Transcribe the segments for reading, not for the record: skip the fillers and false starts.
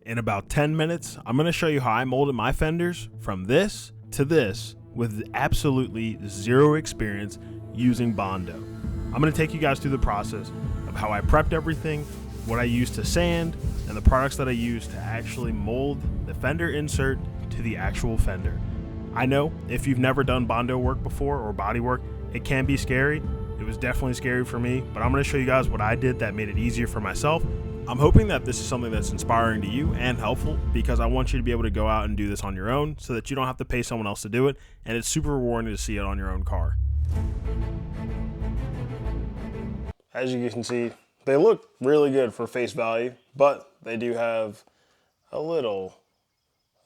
In about 10 minutes, I'm going to show you how I molded my fenders from this to this with absolutely zero experience using Bondo. I'm going to take you guys through the process of how I prepped everything, what I used to sand, and the products that I used to actually mold the fender insert to the actual fender. I know if you've never done Bondo work before or body work, it can be scary. It was definitely scary for me, but I'm going to show you guys what I did that made it easier for myself. I'm hoping that this is something that's inspiring to you and helpful, because I want you to be able to go out and do this on your own so that you don't have to pay someone else to do it, and it's super rewarding to see it on your own car. As you can see, they look really good for face value, but they do have a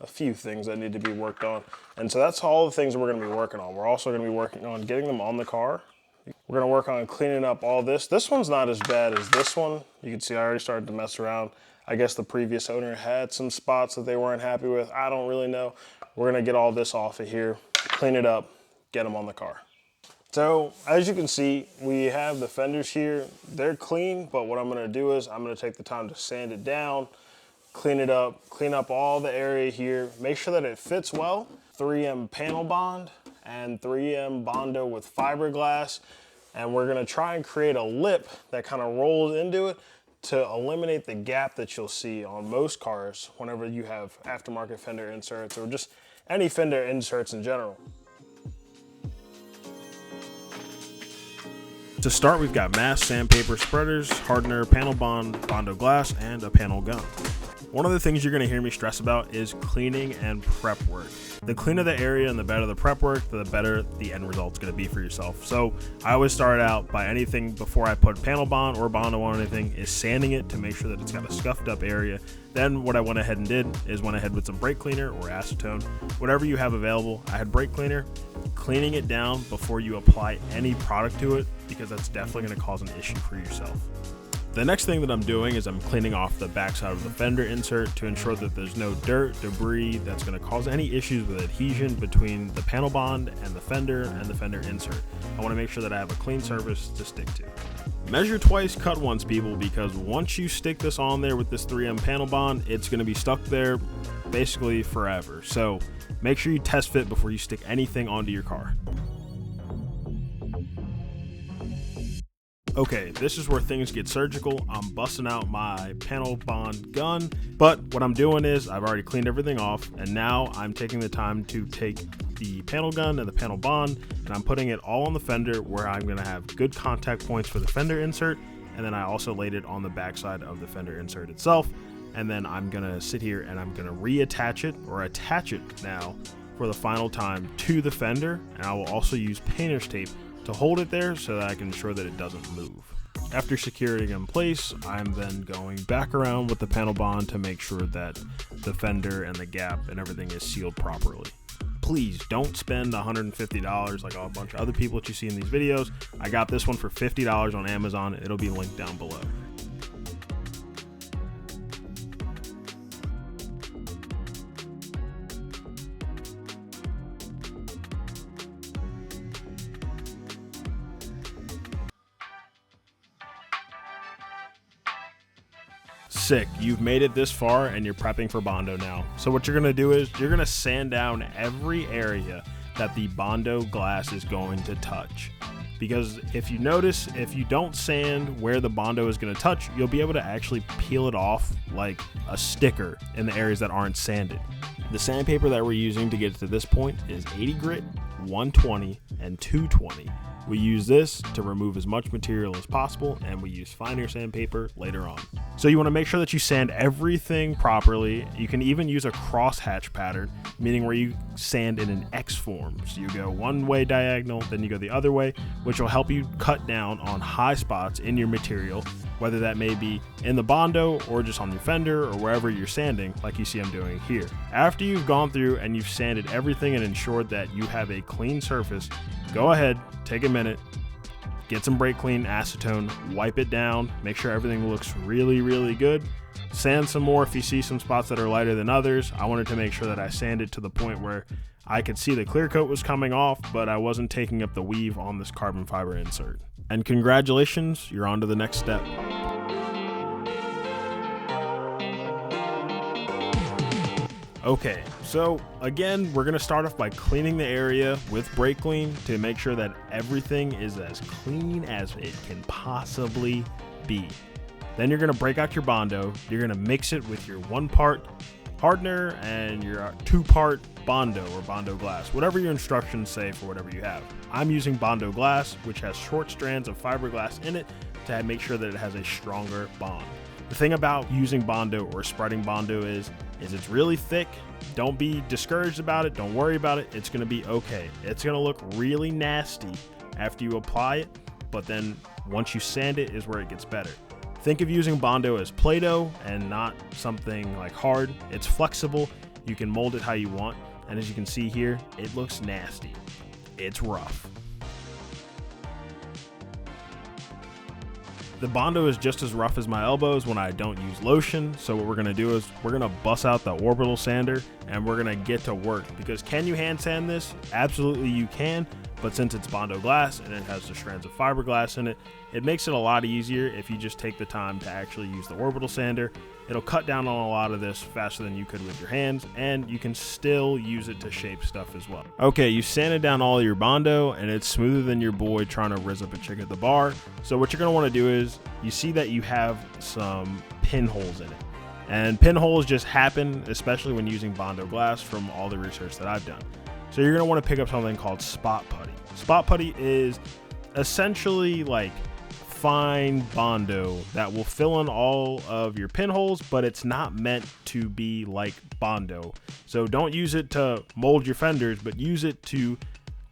few things that need to be worked on. And so that's all the things we're going to be working on. We're also going to be working on getting them on the car. We're going to work on cleaning up all this. This one's not as bad as this one. You can see I already started to mess around. I guess the previous owner had some spots that they weren't happy with. I don't really know. We're going to get all this off of here, clean it up, get them on the car. So as you can see, we have the fenders here. They're clean, but what I'm going to do is I'm going to take the time to sand it down, clean it up, clean up all the area here, make sure that it fits well. 3M panel bond and 3M Bondo with fiberglass. And we're gonna try and create a lip that kind of rolls into it to eliminate the gap that you'll see on most cars whenever you have aftermarket fender inserts or just any fender inserts in general. To start, we've got mask, sandpaper, spreaders, hardener, panel bond, Bondo glass, and a panel gun. One of the things you're going to hear me stress about is cleaning and prep work. The cleaner the area and the better the prep work, the better the end result's going to be for yourself. So I always start out by anything before I put panel bond or Bondo on anything is sanding it to make sure that it's got a scuffed up area. Then what I went ahead and did is went ahead with some brake cleaner or acetone, whatever you have available. I had brake cleaner, cleaning it down before you apply any product to it, because that's definitely going to cause an issue for yourself. The next thing that I'm doing is I'm cleaning off the backside of the fender insert to ensure that there's no dirt, debris that's going to cause any issues with adhesion between the panel bond and the fender insert. I want to make sure that I have a clean surface to stick to. Measure twice, cut once, people, because once you stick this on there with this 3M panel bond, it's going to be stuck there basically forever. So make sure you test fit before you stick anything onto your car. Okay, this is where things get surgical. I'm busting out my panel bond gun, but what I'm doing is I've already cleaned everything off, and now I'm taking the time to take the panel gun and the panel bond, and I'm putting it all on the fender where I'm gonna have good contact points for the fender insert, and then I also laid it on the backside of the fender insert itself, and then I'm gonna sit here and I'm gonna reattach it, or attach it now for the final time to the fender, and I will also use painter's tape to hold it there so that I can ensure that it doesn't move. After securing it in place, I'm then going back around with the panel bond to make sure that the fender and the gap and everything is sealed properly. Please don't spend $150 like a bunch of other people that you see in these videos. I got this one for $50 on Amazon. It'll be linked down below. Sick, you've made it this far and you're prepping for Bondo now. So what you're gonna do is you're gonna sand down every area that the Bondo glass is going to touch. Because if you notice, if you don't sand where the Bondo is gonna touch, you'll be able to actually peel it off like a sticker in the areas that aren't sanded. The sandpaper that we're using to get to this point is 80 grit, 120, and 220. We use this to remove as much material as possible, and we use finer sandpaper later on. So you want to make sure that you sand everything properly. You can even use a crosshatch pattern, meaning where you sand in an X form. So you go one way diagonal, then you go the other way, which will help you cut down on high spots in your material, whether that may be in the Bondo or just on your fender or wherever you're sanding, like you see I'm doing here. After you've gone through and you've sanded everything and ensured that you have a clean surface, go ahead, take a minute, get some brake clean acetone, wipe it down, make sure everything looks really, really good. Sand some more if you see some spots that are lighter than others. I wanted to make sure that I sanded to the point where I could see the clear coat was coming off, but I wasn't taking up the weave on this carbon fiber insert. And congratulations, you're on to the next step. Okay, so again, we're gonna start off by cleaning the area with brake clean to make sure that everything is as clean as it can possibly be. Then you're gonna break out your Bondo. You're gonna mix it with your 1-part hardener and your 2-part Bondo or Bondo glass, whatever your instructions say for whatever you have. I'm using Bondo glass, which has short strands of fiberglass in it to make sure that it has a stronger bond. The thing about using Bondo or spreading Bondo is it's really thick. Don't be discouraged about it. Don't worry about it. It's going to be okay. It's going to look really nasty after you apply it, but then once you sand it is where it gets better. Think of using Bondo as Play-Doh and not something like hard. It's flexible. You can mold it how you want. And as you can see here, it looks nasty. It's rough. The Bondo is just as rough as my elbows when I don't use lotion. So what we're gonna do is we're gonna bust out the orbital sander and we're gonna get to work. Because can you hand sand this? Absolutely you can. But since it's Bondo glass and it has the strands of fiberglass in it, it makes it a lot easier if you just take the time to actually use the orbital sander. It'll cut down on a lot of this faster than you could with your hands, and you can still use it to shape stuff as well. Okay, you sanded down all your Bondo and it's smoother than your boy trying to rizz up a chick at the bar. So what you're gonna wanna do is, you see that you have some pinholes in it. And pinholes just happen, especially when using Bondo glass from all the research that I've done. So you're gonna wanna pick up something called spot putty. Spot putty is essentially like fine Bondo that will fill in all of your pinholes, but it's not meant to be like Bondo. So don't use it to mold your fenders, but use it to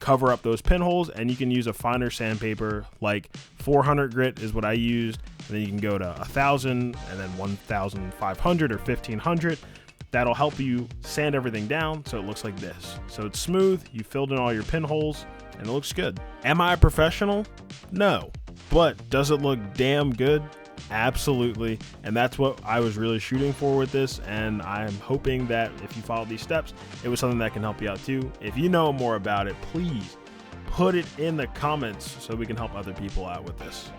cover up those pinholes. And you can use a finer sandpaper, like 400 grit is what I used, and then you can go to 1000 and then 1500 or 1500. That'll help you sand everything down so it looks like this. So it's smooth, you filled in all your pinholes, and it looks good. Am I a professional? No. But does it look damn good? Absolutely. And that's what I was really shooting for with this, and I'm hoping that if you follow these steps, it was something that can help you out too. If you know more about it, please put it in the comments so we can help other people out with this.